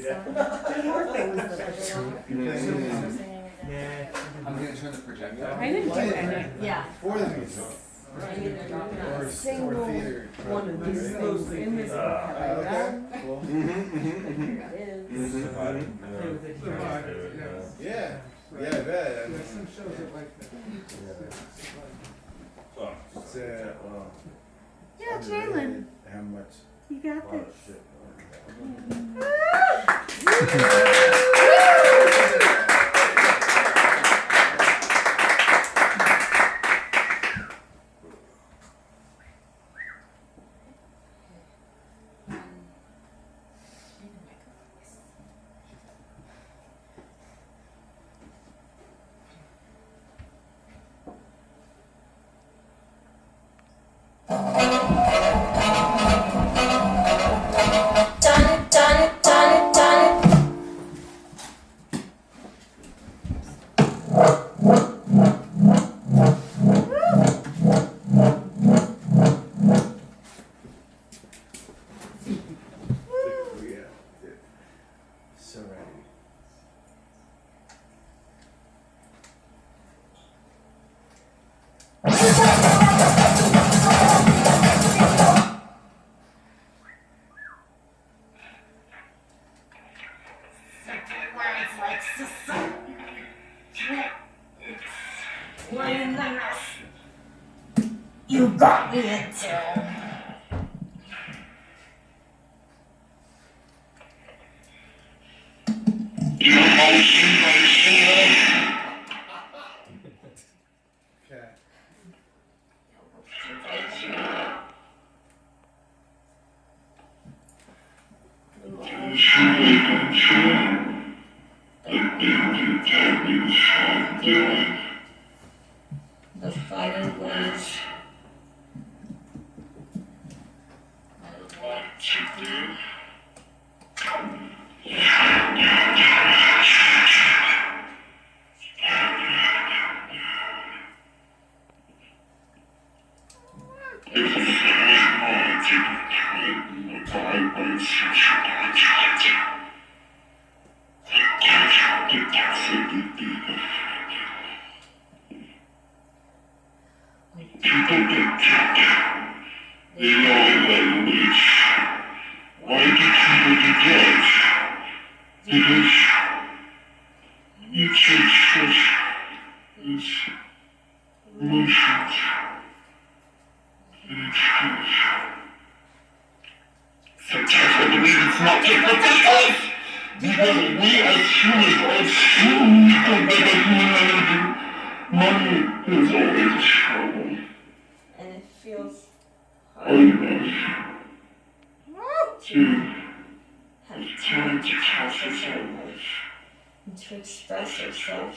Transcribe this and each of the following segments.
There's more things that I did. I'm gonna turn the projector I on. didn't do any. Yeah. For the music. A single one of these things in this book have I done. Cool. Here it is. Yeah. Yeah, I bet. I mean, Some shows are like that. it's, well, Yeah, underrated Jalen, how much, you a got lot of this. shit. Yeah, serenity. You got me into. Okay. The fire was. I want to do. And it feels hard to have time to process our life and to express ourselves.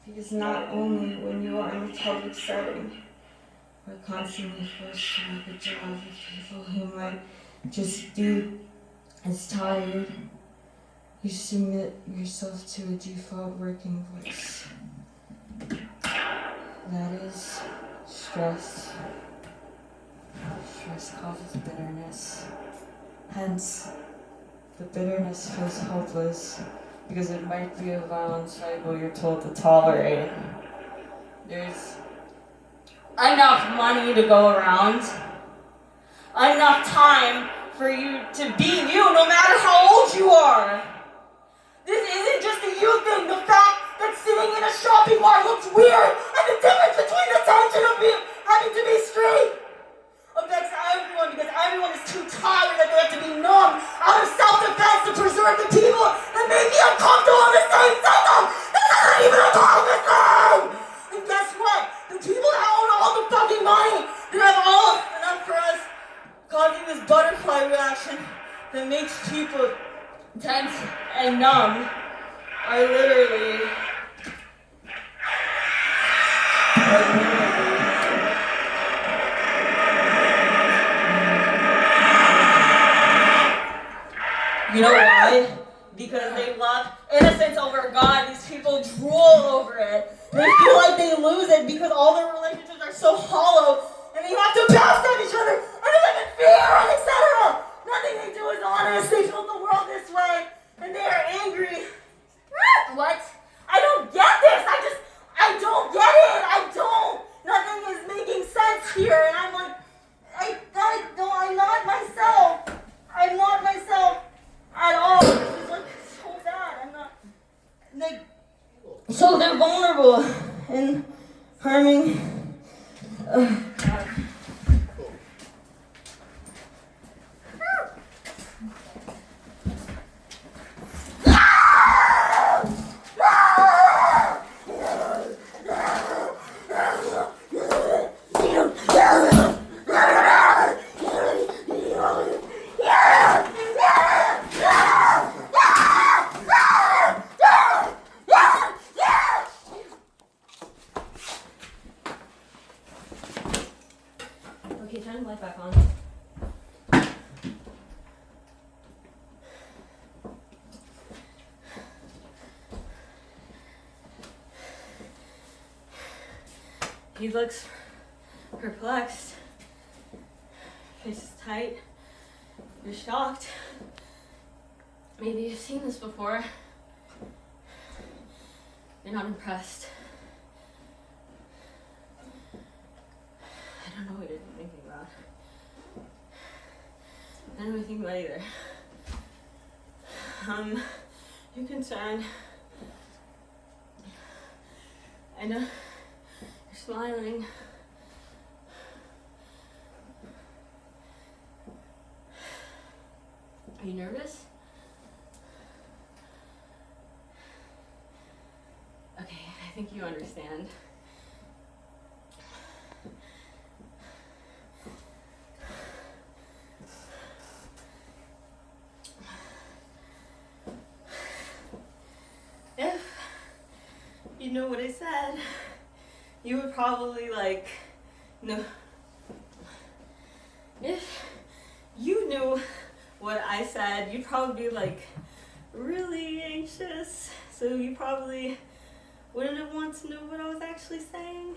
Because not only when you are in a public setting, we're constantly forced to make a job of people who might just be as tired. You submit yourself to a default working voice. That is stress. Stress causes bitterness. Hence, the bitterness feels hopeless because it might be a violent cycle you're told to tolerate. There's enough money to go around, enough time for you to be you no matter how old you are. This isn't just a you thing. The fact that sitting in a shopping mart looks weird and the difference between the tension of having to be straight affects everyone because everyone is too tired that they have to be numb out of self-defense to preserve the people that may be uncomfortable in the same system. This isn't even a COVID thing! And guess what? The people that own all the fucking money that have all enough for us causing this butterfly reaction that makes people tense and numb are literally You know why? Because they love innocence over God. These people drool over it. They feel like they lose it because all their relationships are so hollow and they have to bounce at each other and they live in fear and etc. Nothing they do is honest. They built the world this way, and they are angry. What? I don't get this. I don't get it. I don't. Nothing is making sense here, and I'm like, I'm not myself. I'm not myself at all. This is like so bad. I'm not. So they're vulnerable and harming. God. Okay, turn the light back on. He looks perplexed. Face is tight. You're shocked. Maybe you've seen this before. You're not impressed. I don't know what you're thinking about. I don't know what you're thinking about either. You're concerned. I know. You're smiling. Are you nervous? Okay, I think you understand. If you knew what I said, you would probably no. If you knew what I said, you'd probably be really anxious. So you probably wouldn't have wanted to know what I was actually saying.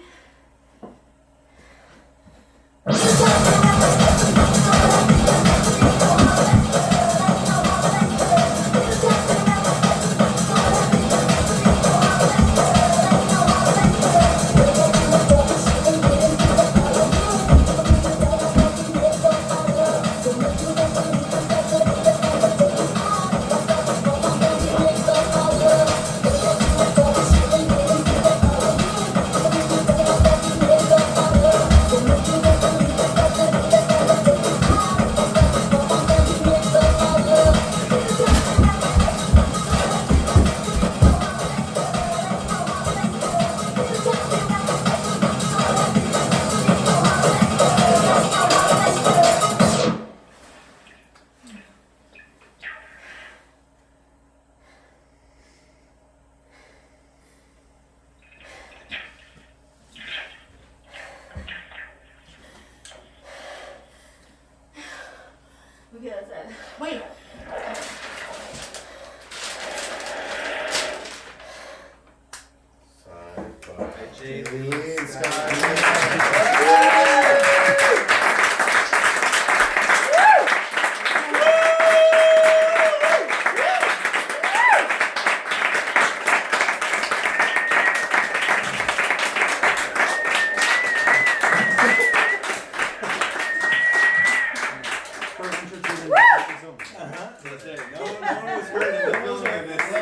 Okay, that's it. Wait. Sci-fi. Jaylene, Scott. That's it. No one was hurt.